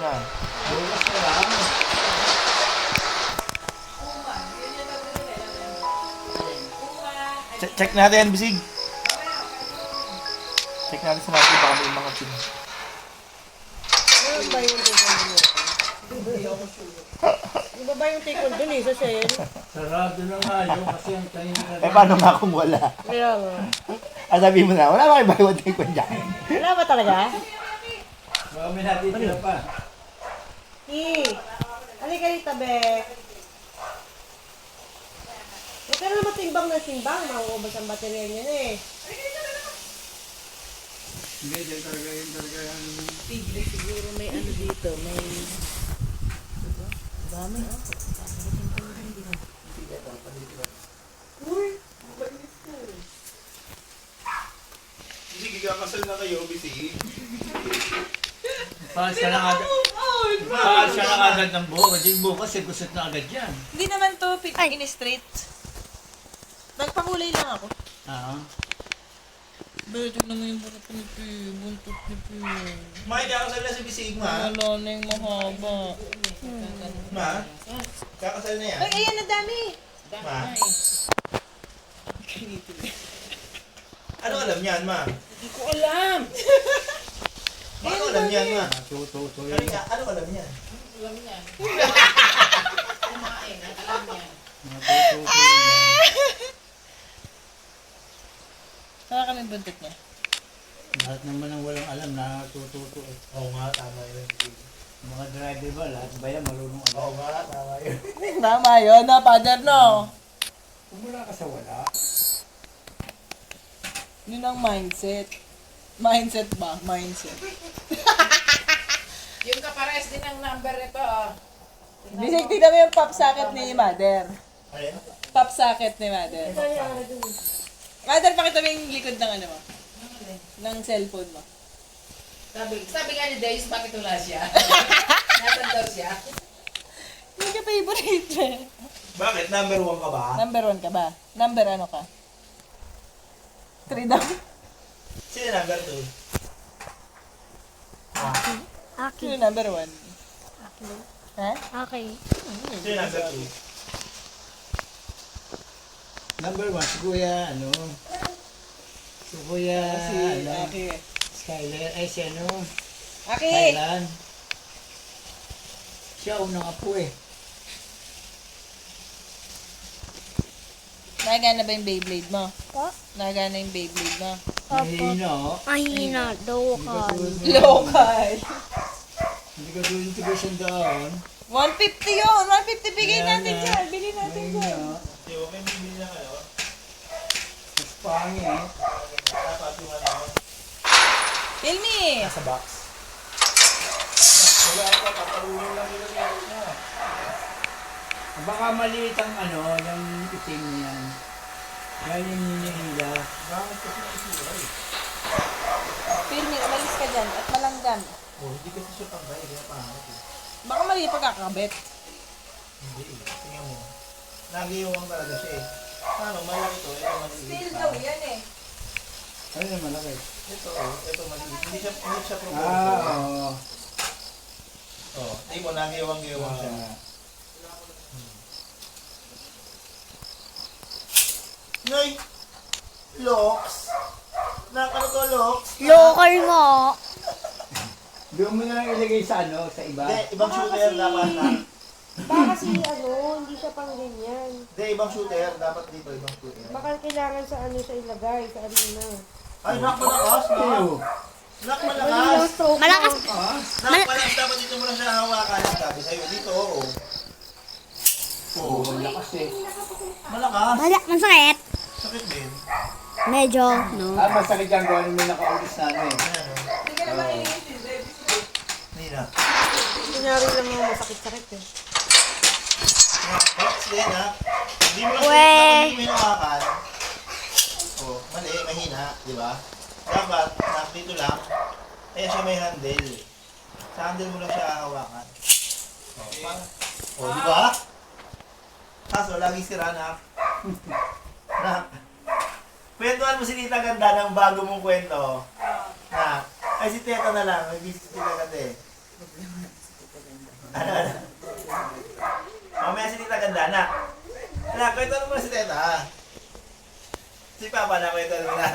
na. Bukas na lang. Check natin, bisig. Check natin sa market baka may mga pin. Ano ba yung tikon dun? Iba ba yung tikon dun sa Shell? Sarado na nga yun kasi ang tayo na Eh, paano nga kung wala? Kaya nga. Sabi mo na, wala ba kayo buy one take one dyan? Wala ba talaga? Baka may natitira pa. Halika dito, Bek. Huwag ka na naman timbang ng timbang. Mauubos ang baterya niya na eh. Hindi, dyan talaga yung Tigre siguro may ano dito. May... Dami. Uy! Mainit ko. Hindi, gigakasal na kayo, bisig. Paas ka lang agad. Paas ka lang agad ng buhok. Kasi bukas, gusot na agad yan. Hindi naman to in-straight. Nagpakulay lang ako. Ah. Pero tignan mo yung buntot ni Pi. Buntot ni Pi. Ma, gigakasal na si bisig, ma. Wala na yung mahaba. Ma, kakasal na yan. Ay, ayan na dami. Ma. Ano alam niyan, ma? Hindi ko alam. Ano alam niyan, ma? Tuto Ano yun. ano alam niyan? Tuto yun. Saka kami buntot niya. Lahat naman ang walang alam na tututo eh. Oo nga, tama yun. Mga driver ba, lahat ba yan marunong agad? Oo nga, tama yun. Tama yun, na, father, no? Kung wala ka sa wala, Yun ang mindset. Mindset ba? Mindset. Yung kapares din ang number nito, oh. Bisig, tignan mo yung pop socket ni mother. Ayun. Pop socket ni mother. Mother, pakita mo yung likod ng ano mo. Ng cellphone mo. Sabi nga ni Days, bakit wala siya? Nasaan daw siya? Hindi ka favorite eh. Bakit? Number 1 ka ba? Number 1 ka ba? Number ano ka? 3 daw. Sino number 2? Sino number 1? Ha? Okay. Sino number 2? number 1, si Kuya, ano? Si Kuya, Si ano? Aki. Skyler, ay si ano? Aki! Thailand. Siya unang apo eh. Nagana ba yung Beyblade mo? Po? Nagana yung Beyblade mo? Mahina, oh. Mahina daw Hindi ka. ka tulad ng- Local. Hindi ka tulad ng tigasyon doon. 150 yun! 150 bigay Ayan natin na. dyan. Bili natin Mahina. dyan. Di ba may bibili na kayo? Mas pangit. Dapat yung ano? Tell me! Nasa box. Wala ka, paparuhin lang nila niya. Baka maliit ang ano, yung itim niyan. Yan yung ninihila. Bakit kasi nakisura eh? Pilmi, umalis ka dyan at malanggam. Oh, hindi kasi siya pambay, kaya pangit eh. Baka mali yung pagkakabit. Hindi eh. Tingnan mo. Nagiiwang talaga siya eh. Ano, malaki to, ito maliit. yan eh. Ano yung malaki? Ito, oh, ito maliit. Hindi siya proportion. Oo. Oh, tingnan mo, nagiiwang-giwang siya. Nay! Locks! Ano to, Locks? Local nga. Doon mo na lang ilagay sa ano, sa iba. Hindi, ibang shooter dapat na. Baka kasi ano, hindi siya pang ganyan. Hindi, ibang shooter. Dapat dito, ibang shooter. Baka kailangan sa ano siya ilagay, sa ano na. Ay, nak malakas, no? Ew. Nak malakas! Malakas. Nak malakas, dapat dito mo lang siya hawakan. Sabi sa'yo, dito, oo. Oo, lakas eh. Malakas. Masakit. Sakit din. Medyo, no? Ah, masakit yan kung ano may nakaulis na ano eh. Ayan, oh. Hindi na. Kunyari lang mga masakit-sakit eh. Relax din, ha? Hindi mo lang Weh. hindi mo hinawakan. Oh, mali, mahina, di ba? Dapat, nak dito lang. Kaya siya may handle. Sa handle mo lang siya hawakan. Oh, oh, di ba? Kaso, lagi sira, nak. Nak. Kwentuhan mo si Tita Ganda ng bago mong kwento. Nak. Ay, si Teta na lang. May busy si Tita Ganda eh. Ano? Mamaya si Tita ganda na. Anak, kwento mo muna si Teta. Si Papa na kwento mo na.